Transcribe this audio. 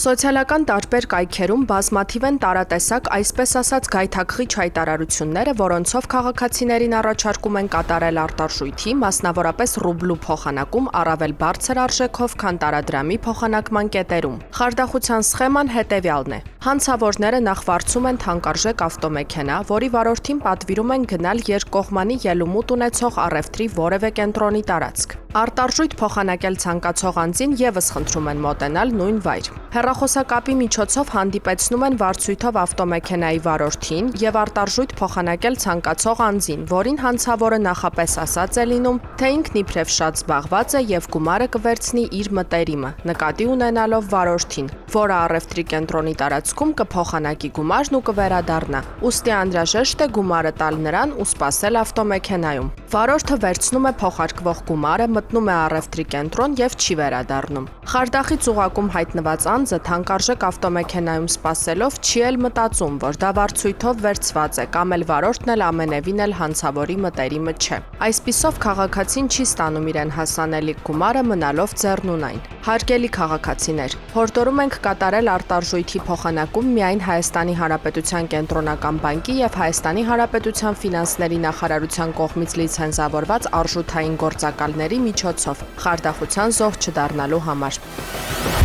Սոցիալական տարբեր կայքերում բազմաթիվ են տարատեսակ, այսպես ասած, գայթակղիչ հայտարարությունները, որոնցով քաղաքացիներին առաջարկում են կատարել արտարժույթի, մասնավորապես ռուբլու փոխանակում առավել բարձր արժեքով, քան տարադրամի փոխանակման կետերում։ Խարդախության սխեման հետևյալն է. հանցավորները նախ վարձում են թանկարժեք ավտոմեքենա, որի վարորդին պատվիրում են գնալ երկկողմանի ելումուտ ունեցող առևտրի որևէ կենտրոնի տարածք։ Արտարժույթ փոխանակել ցանկացող անձին ևս խնդրում են մոտենալ նույն վայր։ Հեռախոսակապի միջոցով հանդիպեցնում են վարձույթով ավտոմեքենայի վարորդին եւ արտարժույթ փոխանակել ցանկացող անձին, որին հանցավորը նախապես ասած է լինում, թե ինքն իբրև շատ զբաղված է եւ գումարը կվերցնի իր մտերիմը, նկատի ունենալով վարորդին, որը առևտրի կենտրոնի տարածքում կփոխանակի գումարն ու կվերադառնա։ Ուստի անհրաժեշտ է գումարը տալ նրան ու սպասել ավտոմեքենայում։ Վարորդը վերցնում է փոխարկվող գումարը, մտնում է առևտրի կենտրոն եւ չի վերադառնում։ Խարդախից ուղղակում հայտնված անձը թանկարժեք ավտոմեքենայում սպասելով չի էլ մտածում, որ դա վարձույթով վերցված է, կամ էլ վարորդն էլ ամենևին էլ հանցավորի մտերիմը չէ։ Այսպիսով քաղաքացին չի ստանում իրեն հասանելիք գումարը, մնալով ձեռնունայն։ Հարգելի քաղաքացիներ, հորդորում ենք կատարել արտարժույթի փոխանակում միայն Հայաստանի Հանրապետության Կենտրոնական բանկի եւ Հայաստանի Հանրապետության ֆինանսների նախարարության կողմից լիցենզավորված արժութային գործակալների միջոցով, խարդախության զոհ չդառնալու համար։